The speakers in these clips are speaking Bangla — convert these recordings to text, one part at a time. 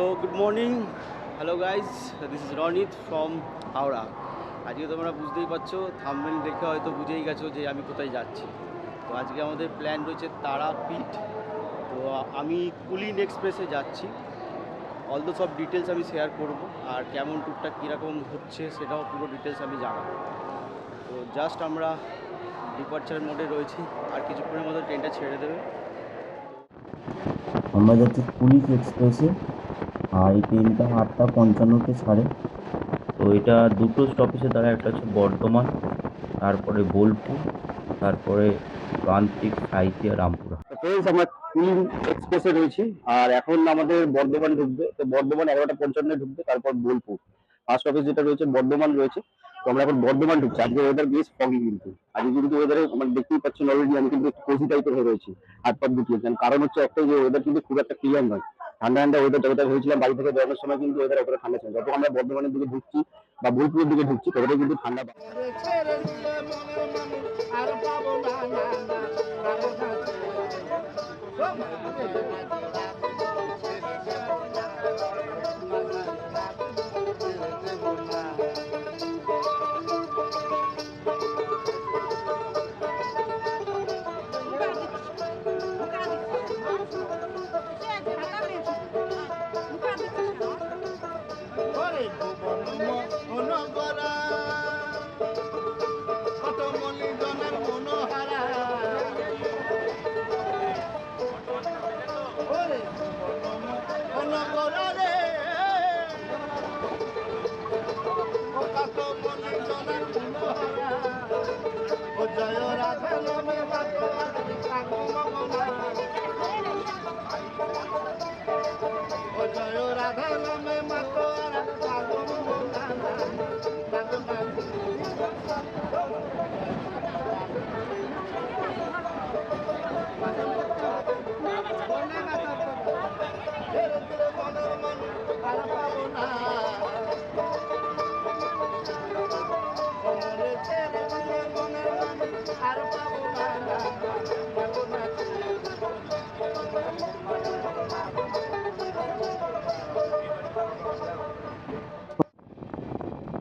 So good morning, hello guys, this is Ronit from Howrah. আজকে তোমরা বুঝতেই পারছো, থাম্বনেল দেখে হয়তো বুঝেই গেছো যে আমি কোথায় যাচ্ছি। তো আজকে আমাদের প্ল্যান রয়েছে তারাপীঠ। তো আমি কুলিন এক্সপ্রেসে যাচ্ছি। অলদো সব ডিটেলস আমি শেয়ার করব, আর কেমন ট্যুরটা কীরকম হচ্ছে সেটাও পুরো ডিটেলস আমি জানাবো। তো জাস্ট আমরা ডিপার্চার মোডে রয়েছি, আর কিছুক্ষণের মধ্যে ট্রেনটা ছেড়ে দেবে। আমরা যাচ্ছি পুলিশ এক্সপ্রেসে। আর এই ট্রেনটা 8:55-তে ছাড়ে। তো এটা দুটো স্টপেজে দাঁড়ায়, একটা হচ্ছে বর্ধমান, তারপরে বোলপুর, তারপরে প্রান্তিক, সাঁইথিয়া, রামপুরা। ফ্রেন্ডস, আমরা কুলিন এক্সপ্রেসে রয়েছি। আর এখন আমাদের বর্ধমান ঢুকবে। তো বর্ধমান 11:55 ঢুকবে, তারপর বোলপুর। ফার্স্ট অফিস যেটা রয়েছে বর্ধমান রয়েছে। তো আমরা এখন বর্ধমান ঢুকছি। আজকে ওয়েদার বেশ ফগি, কিন্তু আজকে কিন্তু ওয়েদারে মানে দেখতেই পাচ্ছেন অলরেডি আমি কিন্তু একটু কোজি টাইপের হয়ে রয়েছি, হাত পা দুটিয়ে। কারণ হচ্ছে একটাই, যে ওয়েদার কিন্তু খুব একটা ক্লিয়ার নয়। ঠান্ডা ঠান্ডা ওয়েদার যতটা হয়েছিলাম বাড়ি থেকে বেরোনোর সময়, কিন্তু ওয়েদার অতটা ঠান্ডা ছিল। যত আমরা বর্ধমানের দিকে ঢুকছি বা বোলপুরের দিকে ঢুকছি, ততটাই কিন্তু ঠান্ডা।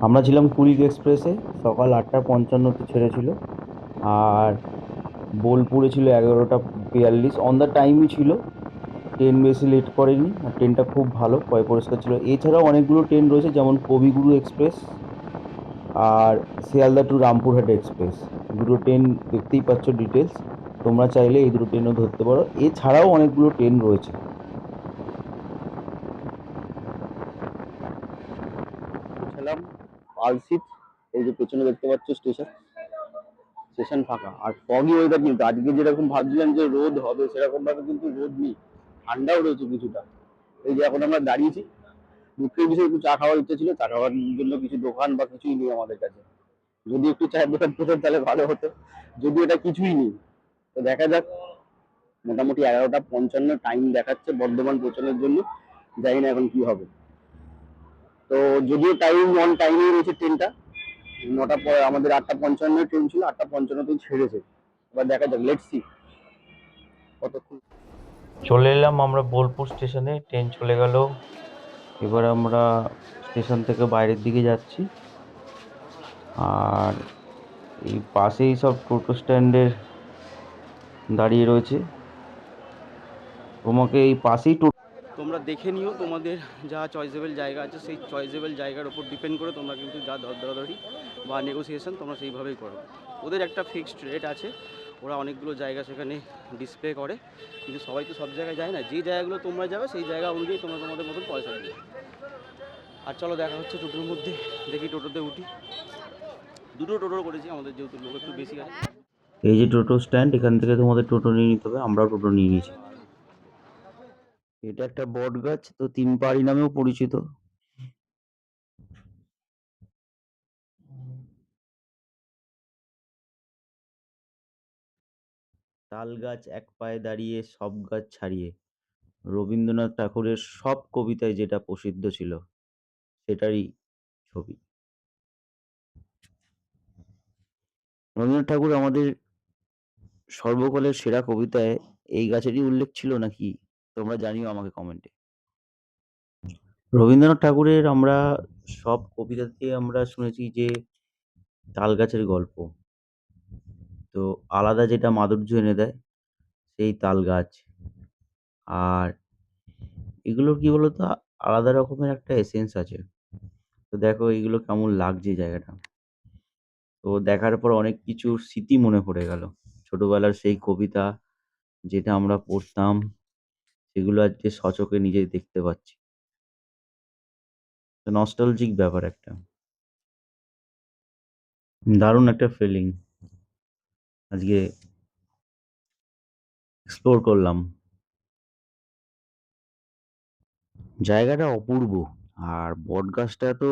আমরা ছিলাম কুলিক এক্সপ্রেসে, সকাল 8:55-তে ছেড়েছিল। আর বোলপুরে ছিল 11:42, অন দ্য টাইমই ছিল। ট্রেন বেশি লেট করেনি, আর ট্রেনটা খুব ভালো, পরিষ্কার ছিল। এছাড়াও অনেকগুলো ট্রেন রয়েছে, যেমন কবিগুরু এক্সপ্রেস আর শিয়ালদা টু রামপুরহাট এক্সপ্রেস। দুটো ট্রেন দেখতেই পাচ্ছ ডিটেলস। তোমরা চাইলে এই দুটো ট্রেনও ধরতে পারো। এছাড়াও অনেকগুলো ট্রেন রয়েছে। পৌঁছালাম পালসিট। এই যে পেছনে দেখতে পাচ্ছ স্টেশন, স্টেশন ফাঁকা আর ফগি ওয়েদার। কিন্তু আজকে যেরকম ভাবছিলাম যে রোদ হবে, সেরকম ভাবে কিন্তু রোদ নেই, ঠান্ডাও রয়েছে কিছুটা। এই যে এখন আমরা দাঁড়িয়েছি, দুঃখের বিষয় একটু চা খাওয়ার ইচ্ছে ছিল, চা খাওয়ার জন্য কিছু দোকান বা কিছুই নেই আমাদের কাছে। যদি একটু চায়ের দোকান পেতাম তাহলে ভালো হতো, যদি এটা কিছুই নেই। তো দেখা যাক, মোটামুটি 11:55 টাইম দেখাচ্ছে বর্ধমান পৌঁছানোর জন্য। জানি না এখন কি হবে। তো যদিও টাইম অন টাইমে রয়েছে ট্রেনটা, 9টা পরে আমাদের 8:55 ট্রেন ছিল, 8:55 ছেড়েছে। এবার দেখা যাক, লেটস সি কতক্ষণ। চলে এলাম আমরা বোলপুর স্টেশনে, ট্রেন চলে গেল। এবার আমরা স্টেশন থেকে বাইরের দিকে যাচ্ছি। আর এই পাশেই সব টোটো স্ট্যান্ডের দাঁড়িয়ে রয়েছে। তোমাকে এই পাশেই তোমরা দেখে নিও, তোমাদের যা চয়েসেবল জায়গা আছে সেই চয়েসেবল জায়গার উপর ডিপেন্ড করে তোমরা কিন্তু যা দরদারি বা নেগোসিয়েশন তোমরা সেইভাবেই করো। ওদের একটা ফিক্সড রেট আছে, ওরা অনেকগুলো জায়গা সেখানে ডিসপ্লে করে, কিন্তু সবাই তো সব জায়গায় যায় না। যে জায়গাগুলো তোমরা যাবে সেই জায়গা অনুযায়ী তোমরা তোমাদের মতন পয়সা দিবে। আর চলো দেখা হচ্ছে টোটোর মধ্যে, দেখি টোটোতে উঠি। দুটো টোটো করেছি আমাদের, যেহেতু লোক একটু বেশি আছে। এই যে টোটো স্ট্যান্ড, এখান থেকে তোমাদের টোটো নিয়ে নিতে হবে। আমরাও টোটো নিয়ে নিয়েছি। এটা একটা বট গাছ, তো 3 পাহাড়ি নামেও পরিচিত। তাল গাছ এক পায়ে দাঁড়িয়ে, সব গাছ ছাড়িয়ে, রবীন্দ্রনাথ ঠাকুরের সব কবিতায় যেটা প্রসিদ্ধ ছিল সেটারই ছবি। রবীন্দ্রনাথ ঠাকুর আমাদের সর্বকালের সেরা কবিতায় এই গাছেরই উল্লেখ ছিল নাকি? তোমরা জানিও আমাকে কমেন্টে। রবীন্দ্রনাথ ঠাকুরের আমরা সব কবিতাতে আমরা শুনেছি যে তাল গাছের গল্প। তো আলাদা যেটা মাধুর্য এনে দেয় সেই তাল গাছ। আর এগুলোর কি বলতো আলাদা রকমের একটা এসেন্স আছে। তো দেখো এগুলো কেমন লাগছে জায়গাটা। তো দেখার পর অনেক কিছুর স্মৃতি মনে পড়ে গেল। ছোটবেলার সেই কবিতা যেটা আমরা পড়তাম সেগুলো আজকে সচক্ষে নিজে দেখতে পাচ্ছি। তো নস্টালজিক ব্যাপার একটা। দারুণ একটা ফিলিং আজকে এক্সপ্লোর করলাম। জায়গাটা অপূর্ব। আর বটগাছটা তো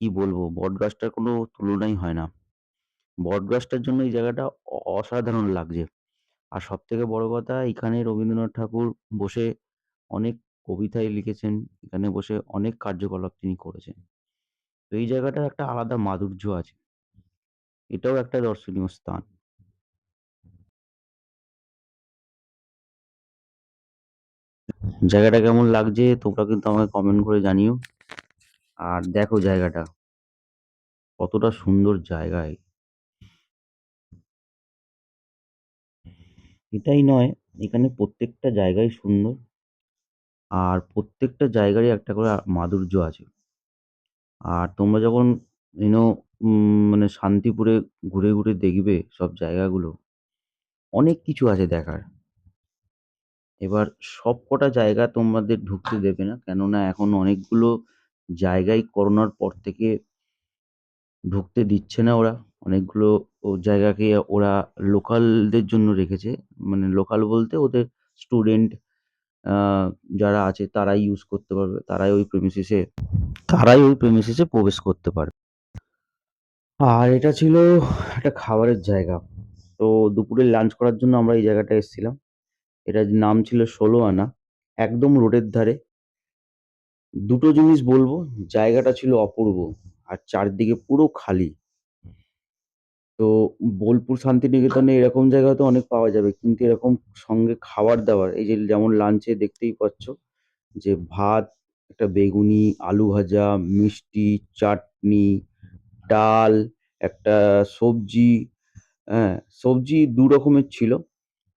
কি বলবো, বটগাছটার কোনো তুলনাই হয় না। বটগাছটার জন্য এই জায়গাটা অসাধারণ লাগছে। আর সবথেকে বড় কথা এখানে রবীন্দ্রনাথ ঠাকুর বসে অনেক কবিতাই লিখেছেন, এখানে বসে অনেক কার্যকলাপ তিনি করেছেন। তো এই জায়গাটার একটা আলাদা মাধুর্য আছে। এটাও একটা দর্শনীয় স্থান। জায়গাটা কেমন লাগছে তোমরা কিন্তু আমাকে কমেন্ট করে জানিও। আর দেখো জায়গাটা কতটা সুন্দর জায়গায়। এটাই নয়, এখানে প্রত্যেকটা জায়গাই সুন্দর। আর প্রত্যেকটা জায়গারই একটা করে মাধুর্য আছে। আর তোমরা যখন ইউনো মানে শান্তিপুরে ঘুরে ঘুরে দেখবে সব জায়গাগুলো, অনেক কিছু আছে দেখার। এবার সবকটা জায়গা তোমাদের ঢুকতে দেবে না, কেননা এখন অনেকগুলো জায়গায় করোনার পর থেকে ঢুকতে দিচ্ছে না ওরা। অনেকগুলো জায়গাকে ওরা লোকালদের জন্য রেখেছে। মানে লোকাল বলতে ওদের স্টুডেন্ট যারা আছে তারাই ইউজ করতে পারবে, তারাই ওই প্রেমিসিসে প্রবেশ করতে পারবে। আর এটা ছিল একটা খাবারের জায়গা। তো দুপুরে লাঞ্চ করার জন্য আমরা এই জায়গাটায় এসেছিলাম। এটার নাম ছিল ১৬ আনা। একদম রোডের ধারে। দুটো জিনিস বলবো, জায়গাটা ছিল অপূর্ব। আর চারদিকে পুরো খালি। তো বোলপুর শান্তিনিকেতনে এরকম জায়গা তো অনেক পাওয়া যাবে, কিন্তু এরকম সঙ্গে খাবার দাবার এই যে যেমন লাঞ্চে দেখতেই পাচ্ছ যে ভাত, একটা বেগুনি, আলু ভাজা, মিষ্টি, চাটনি, ডাল, একটা সবজি। হ্যাঁ, সবজি দু রকমের ছিল।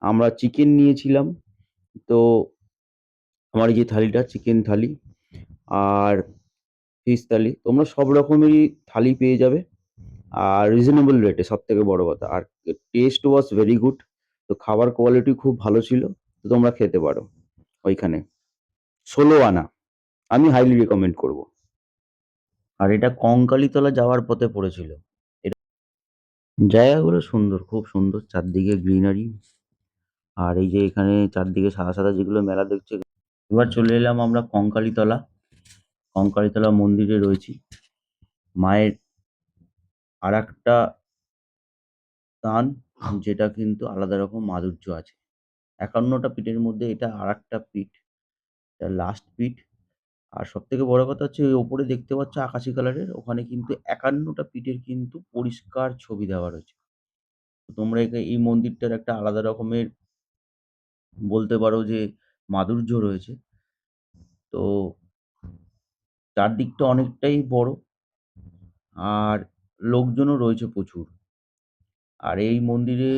আমরা চিকেন নিয়েছিলাম। তো আমার এই যে থালিটা চিকেন থালি আর ফিশ থালি, তোমরা সব রকমেরই থালি পেয়ে যাবে। আর রিজনেবল রেটে, সব থেকে বড় কথা। আর টেস্ট ওয়াজ ভেরি গুড। তো খাবার কোয়ালিটি খুব ভালো ছিল। তো তোমরা খেতে পারো ওইখানে। ১৬ আনা আমি হাইলি রেকমেন্ড করব। আর এটা কঙ্কালীতলা যাওয়ার পথে পড়েছিল। জায়গাগুলো সুন্দর, খুব সুন্দর, চারদিকে গ্রিনারি। আর এই যে এখানে চারদিকে সাদা সাদা যেগুলো মেলা দেখছে। এবার চলে এলাম আমরা কঙ্কালীতলা। কঙ্কালীতলা মন্দিরে রয়েছি। মায়ের আর একটা স্থান, যেটা কিন্তু আলাদা রকম মাধুর্য আছে। ৫১টা পীঠের মধ্যে এটা আর একটা পীঠ, এটা লাস্ট পীঠ। আর সব থেকে বড় কথা হচ্ছে ওই ওপরে দেখতে পাচ্ছ আকাশি কালারের, ওখানে কিন্তু ৫১টা পীঠের কিন্তু পরিষ্কার ছবি দেওয়া রয়েছে। তো তোমরা এই মন্দিরটার একটা আলাদা রকমের বলতে পারো যে মাধুর্য রয়েছে। তো চারদিকটা অনেকটাই বড়। আর লোকজনও রয়েছে প্রচুর। আর এই মন্দিরে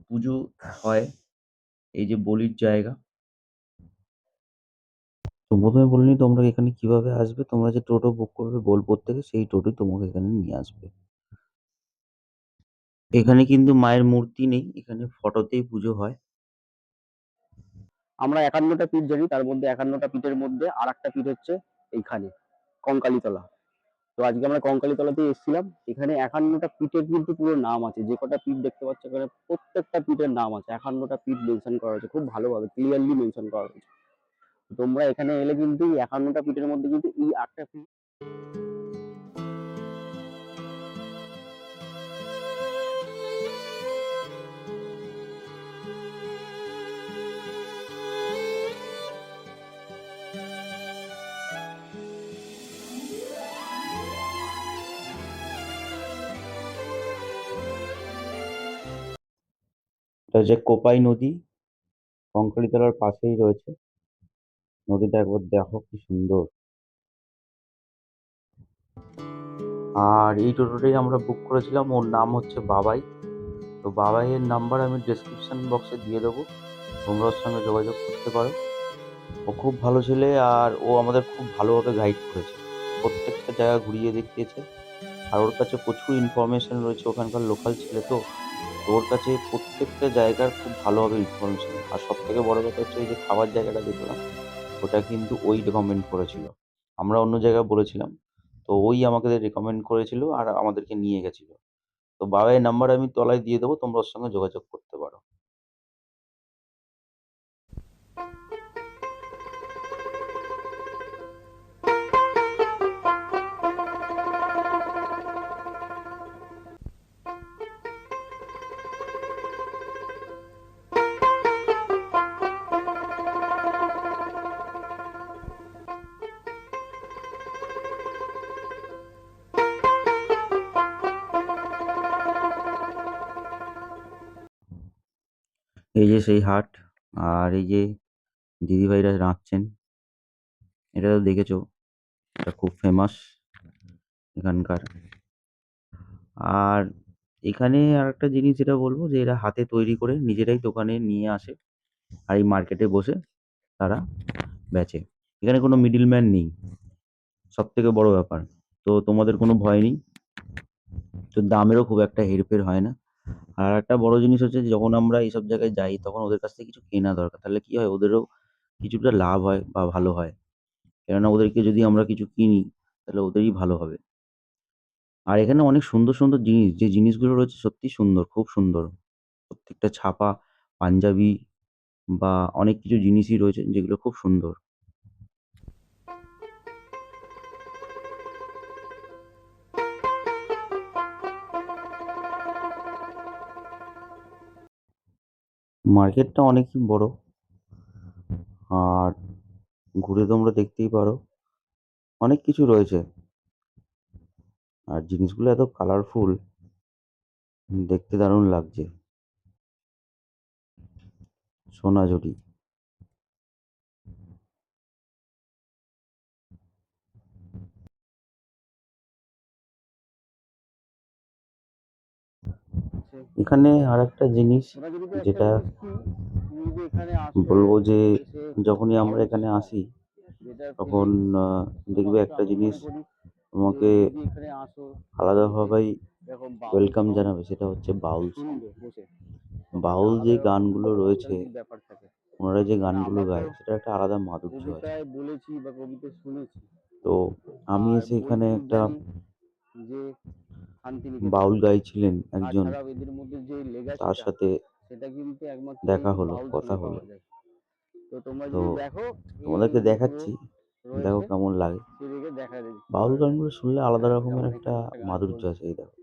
পুজো হয়, এই যে বলির জায়গা। তো প্রথমে বলিনি তোমরা এখানে কিভাবে আসবে, তোমরা যে টোটো বুক করবে বোলপুর থেকে সেই টোটোই তোমাকে এখানে নিয়ে আসবে। এখানে কিন্তু মায়ের মূর্তি নেই, এখানে ফটোতেই পুজো হয়। আমরা ৫১টা পীঠ জানি, তার মধ্যে ৫১টা পীঠের মধ্যে আর একটা পীঠ হচ্ছে এইখানে কঙ্কালীতলা। তো আজকে আমরা কঙ্কালীতলাতেই এসেছিলাম। এখানে ৫১টা পীঠের কিন্তু পুরো নাম আছে। যে কটা পীঠ দেখতে পাচ্ছ এখানে প্রত্যেকটা পীঠের নাম আছে। ৫১টা পীঠ মেনশন করা হয়েছে, খুব ভালোভাবে ক্লিয়ারলি মেনশন করা হয়েছে। তো তোমরা এখানে এলে কিন্তু এই ৫১টা পীঠের মধ্যে কিন্তু এই ৮টা পীঠ। এটা হচ্ছে কোপাই নদী, কঙ্কালীতলার পাশেই রয়েছে। নদীটা একবার দেখো কি সুন্দর। আর এই টোটোটাই আমরা বুক করেছিলাম। ওর নাম হচ্ছে বাবাই। তো বাবাইয়ের নাম্বার আমি ডেসক্রিপশন বক্সে দিয়ে দেবো, তোমরা ওর সঙ্গে যোগাযোগ করতে পারো। ও খুব ভালো ছেলে আর ও আমাদের খুব ভালোভাবে গাইড করেছে, প্রত্যেকটা জায়গা ঘুরিয়ে দেখিয়েছে। আর ওর কাছে প্রচুর ইনফরমেশন রয়েছে, ওখানকার লোকাল ছেলে তো। তো ওর কাছে প্রত্যেকটা জায়গার খুব ভালোভাবে ইনফরমেশন। আর সব থেকে বড় কথা হচ্ছে ওই যে খাবার জায়গাটা দেখলাম, ওটা কিন্তু ওই রেকমেন্ড করেছিল। আমরা অন্য জায়গায় বলেছিলাম, তো ওই আমাকে রেকমেন্ড করেছিল আর আমাদেরকে নিয়ে গেছিল। তো বাবাইয়ের নাম্বার আমি তলায় দিয়ে দেবো, তোমরা ওর সঙ্গে যোগাযোগ করতে পারো। এই যে সেই হাট, আর এই যে দিদিভাইরা নাচছেন, এটা তো দেখেছো, এটা খুব ফেমাস এখানকার। আর এখানে আরেকটা জিনিস যেটা বলবো, যে এরা হাতে তৈরি করে নিজেরাই দোকানে নিয়ে আসে আর এই মার্কেটে বসে তারা বেচে। এখানে কোনো মিডল ম্যান নেই, সব থেকে বড় ব্যাপার। তো তোমাদের কোনো ভয় নেই, তো দামেরও খুব একটা হেরফের হয় না। আর একটা বড় জিনিস হচ্ছে যে যখন আমরা এইসব জায়গায় যাই তখন ওদের কাছ থেকে কিছু কেনা দরকার, তাহলে কি হয়, ওদেরও কিছুটা লাভ হয় বা ভালো হয়। কেননা ওদেরকে যদি আমরা কিছু কিনি তাহলে ওদেরই ভালো হবে। আর এখানে অনেক সুন্দর সুন্দর জিনিস, যে জিনিসগুলো রয়েছে সত্যি সুন্দর, খুব সুন্দর। প্রত্যেকটা ছাপা পাঞ্জাবি বা অনেক কিছু জিনিসই রয়েছে যেগুলো খুব সুন্দর। মার্কেটটা অনেকই বড়, আর ঘুরে তোমরা দেখতেই পারো, অনেক কিছু রয়েছে। আর জিনিসগুলো এত কালারফুল, দেখতে দারুণ লাগছে। সোনাঝুরি, এখানে আর একটা জিনিস ওরা যদি একটা যেটা জিনিস কি, তুমি যদি এখানে আসো, বলবো, যে এসে যখনই আমরা বাউল এখানে সং, আসি যেটার তখন ফিলিংস, দেখবে শুধুমাত্র একটা আমি জিনিস মনে করি যে তোমাকে যদি এখানে আসো, এসে আলাদাভাবেই এরকম বাউল ওয়েলকাম সং জানাবে, সেটা হচ্ছে বাউল সং। শুনবে বসে, তখন একটা বাউল যে আলাদা রকম গানগুলো রয়েছে, নস্টালজিক ব্যাপার থাকে। ওনারা যে কারণ গানগুলো আমরা তো গায় সেটার একটা আলাদা মাধুর্য আছে। কবিতায় বলেছি বা কবিতায় শুনেছি, তো আমি আর এসে এখানে বোলপুর একটা জানি যে শান্তিনিকেতন, বাউল গাইছিলেন একজন, তাছাড়াও এদের মধ্যে যে তার লেগাসিটা, সাথে সেটা কিন্তু একমাত্র এই দেখা হলো, বাউল কথা সঙ্গে হলো। পাওয়া যায়। তো তোমরা তো যদি দেখো, এই তোমাদেরকে যে পুরো দেখাচ্ছি, দেখো রয়েছে, কেমন লাগে। সেদিকে দেখা দিতে বাউল পারো। গানগুলো শুনলে আলাদা রকমের যেমন একটা এখানে একটা গান মাধুর্য চলছে, আছে, এই দেখো।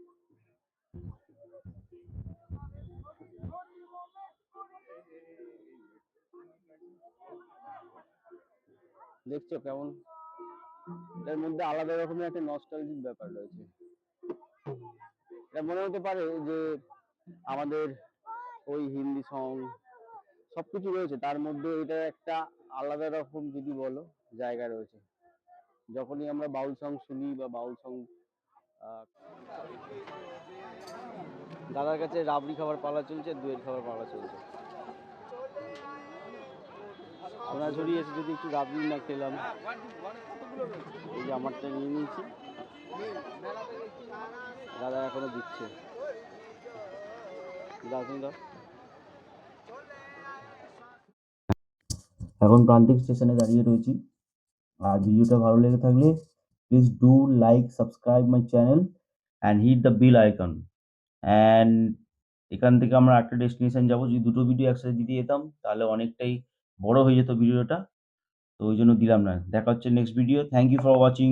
দেখছো কেমন, এটার মধ্যে আলাদা রকমের একটা নস্টালজিক ব্যাপার রয়েছে। এটা মনে হতে পারে যে আমাদের ওই হিন্দি সং সবকিছু রয়েছে, তার মধ্যে এটা একটা আলাদা রকম যদি বলো জায়গা রয়েছে। যখনই আমরা বাউল সং শুনি বা বাউল সং, দাদার কাছে রাবড়ি খাবার পালা চলছে, দইয়ের খাবার পালা চলছে। সোনাঝুরি এসে যদি একটু রাবড়ি না খেলাম। এই যে আমারটা নিয়ে নিয়েছি, দাদা এখনো দিচ্ছে। দাও তুমি দাও। এখন প্রান্তিক স্টেশনে দাঁড়িয়ে রয়েছি। আর ভিডিওটা ভালো লেগে থাকলে please do like, subscribe my channel and hit the bell icon. And এখান থেকে আমরা একটা ডেস্টিনেশন যাবো। যদি দুটো ভিডিও একসাথে দিতে যেতাম তাহলে অনেকটাই বড় হয়ে যেত ভিডিওটা, তো ওই জন্য দিলাম না। দেখা হচ্ছে next video. Thank you for watching.